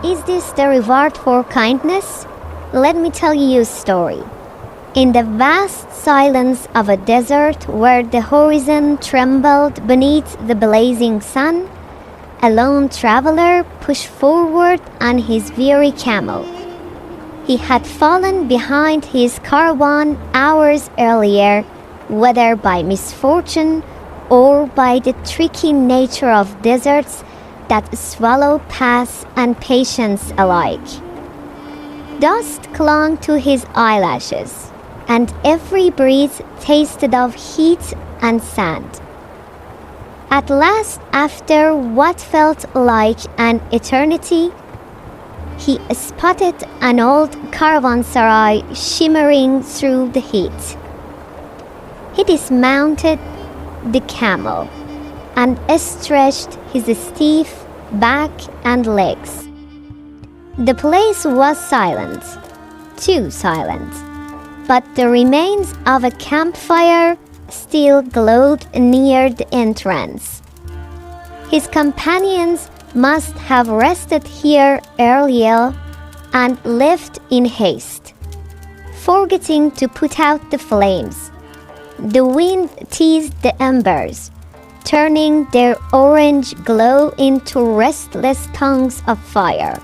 Is this the reward for kindness? Let me tell you a story. In the vast silence of a desert where the horizon trembled beneath the blazing sun, a lone traveler pushed forward on his weary camel. He had fallen behind his caravan hours earlier, whether by misfortune or by the tricky nature of deserts that swallow paths and patience alike. Dust clung to his eyelashes, and every breath tasted of heat and sand. At last, after what felt like an eternity, he spotted an old caravanserai shimmering through the heat. He dismounted the camel and stretched his stiff back and legs. The place was silent, too silent, but the remains of a campfire still glowed near the entrance. His companions must have rested here earlier and left in haste, forgetting to put out the flames. The wind teased the embers, turning their orange glow into restless tongues of fire.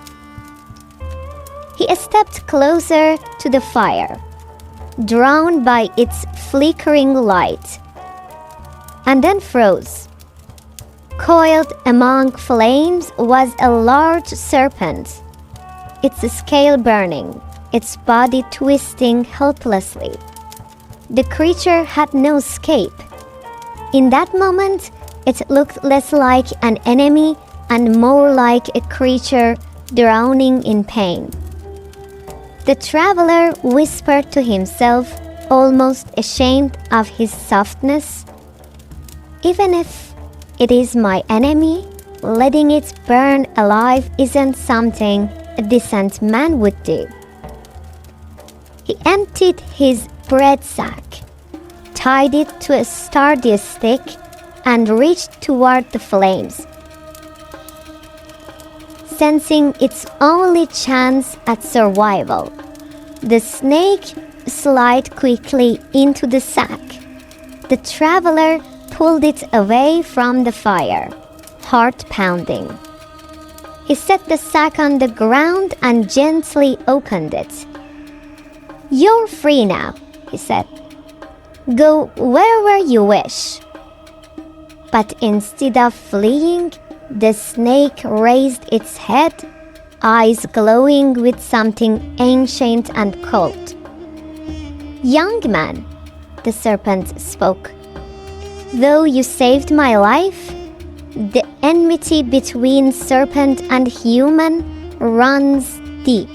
He stepped closer to the fire, drawn by its flickering light, and then froze. Coiled among flames was a large serpent, its scale burning, its body twisting helplessly. The creature had no escape. In that moment, it looked less like an enemy and more like a creature drowning in pain. The traveler whispered to himself, almost ashamed of his softness, "Even if it is my enemy, letting it burn alive isn't something a decent man would do." He emptied his bread sack, tied it to a sturdy stick, and reached toward the flames. Sensing its only chance at survival, the snake slid quickly into the sack. The traveler pulled it away from the fire, heart pounding. He set the sack on the ground and gently opened it. "You're free now," he said. "Go wherever you wish." But instead of fleeing, the snake raised its head, eyes glowing with something ancient and cold. "Young man," the serpent spoke, "though you saved my life, the enmity between serpent and human runs deep.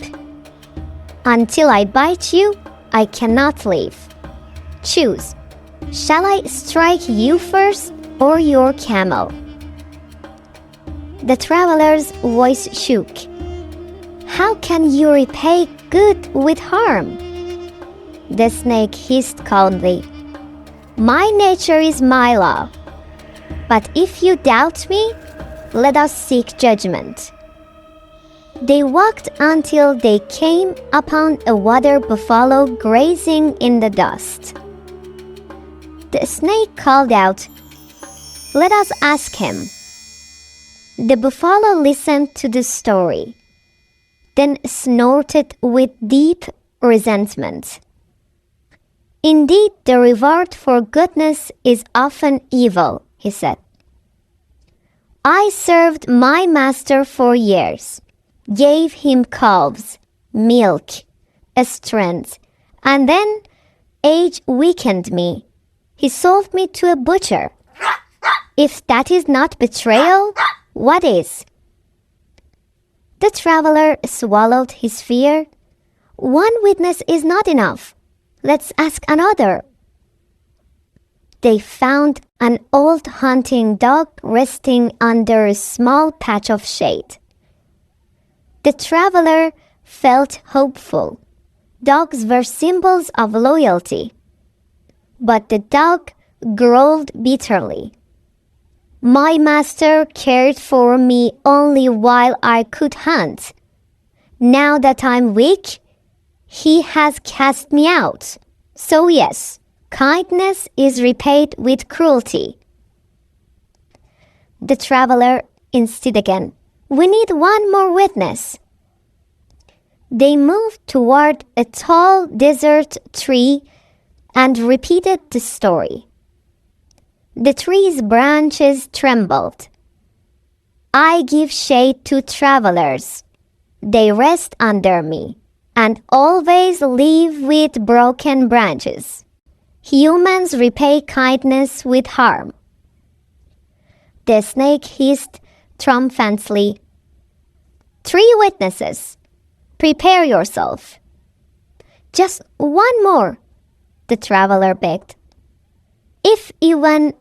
Until I bite you, I cannot leave. Choose. Shall I strike you first or your camel?" The traveler's voice shook. "How can you repay good with harm?" The snake hissed calmly. "My nature is my law. But if you doubt me, let us seek judgment." They walked until they came upon a water buffalo grazing in the dust. The snake called out, "Let us ask him." The buffalo listened to the story, then snorted with deep resentment. "Indeed, the reward for goodness is often evil," he said. "I served my master for years, gave him calves, milk, strength, and then age weakened me. He sold me to a butcher. If that is not betrayal, what is?" The traveler swallowed his fear. "One witness is not enough. Let's ask another." They found an old hunting dog resting under a small patch of shade. The traveler felt hopeful. Dogs were symbols of loyalty. But the dog growled bitterly. "My master cared for me only while I could hunt. Now that I'm weak, he has cast me out. So yes, kindness is repaid with cruelty. The traveler insisted again. We need one more witness. They moved toward a tall desert tree and repeated the story. The tree's branches trembled. I give shade to travelers. They rest under me and always leave with broken branches. Humans repay kindness with harm. The snake hissed triumphantly. 3 witnesses. Prepare yourself. Just one more, the traveler begged. If even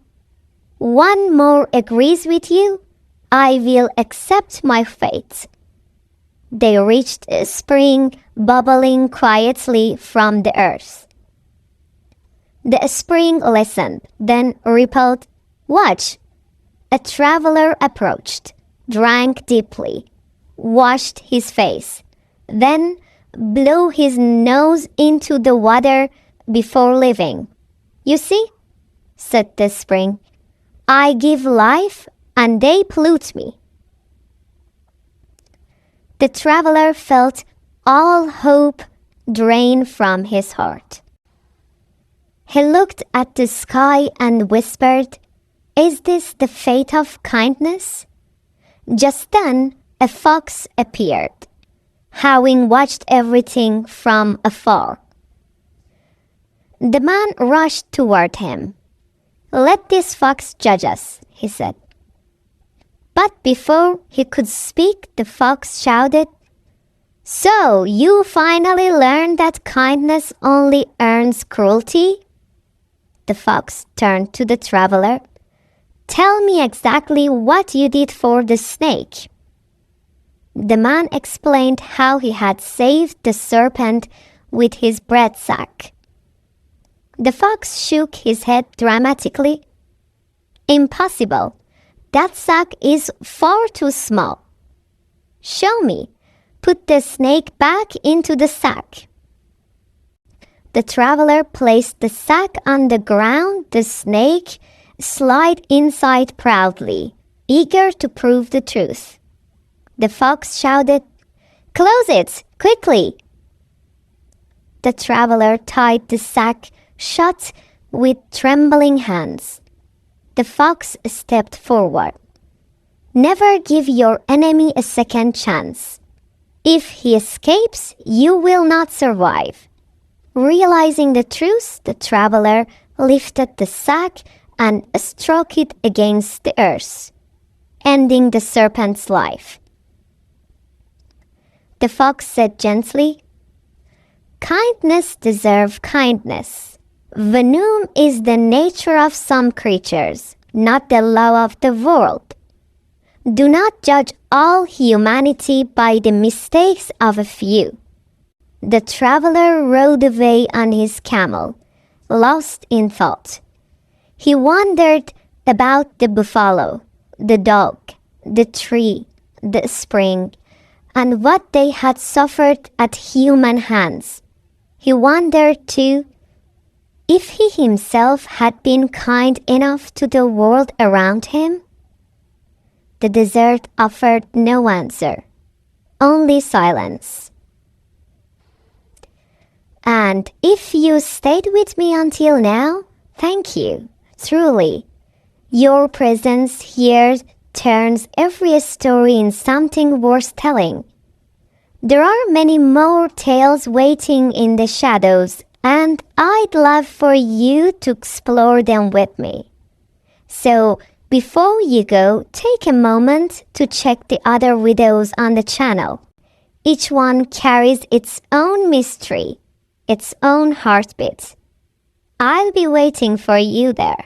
one more agrees with you, I will accept my fate. They reached a spring bubbling quietly from the earth. The spring listened, then rippled. Watch! A traveler approached, drank deeply, washed his face, then blew his nose into the water before leaving. You see, said the spring, I give life and they pollute me. The traveler felt all hope drain from his heart. He looked at the sky and whispered, Is this the fate of kindness? Just then, a fox appeared, having watched everything from afar. The man rushed toward him. Let this fox judge us, he said. But before he could speak, the fox shouted, So you finally learned that kindness only earns cruelty? The fox turned to the traveler. Tell me exactly what you did for the snake. The man explained how he had saved the serpent with his bread sack. The fox shook his head dramatically. Impossible. That sack is far too small. Show me. Put the snake back into the sack. The traveler placed the sack on the ground. The snake slid inside proudly, eager to prove the truth. The fox shouted, Close it, quickly! The traveler tied the sack shut with trembling hands. The fox stepped forward. Never give your enemy a second chance. If he escapes, you will not survive. Realizing the truth, the traveler lifted the sack and struck it against the earth, ending the serpent's life. The fox said gently, Kindness deserves kindness. Venom is the nature of some creatures, not the law of the world. Do not judge all humanity by the mistakes of a few. The traveler rode away on his camel, lost in thought. He wondered about the buffalo, the dog, the tree, the spring, and what they had suffered at human hands. He wondered, too, if he himself had been kind enough to the world around him. The desert offered no answer, only silence. And if you stayed with me until now, thank you, truly. Your presence here turns every story in something worth telling. There are many more tales waiting in the shadows, and I'd love for you to explore them with me. So, before you go, take a moment to check the other videos on the channel. Each one carries its own mystery, its own heartbeat. I'll be waiting for you there.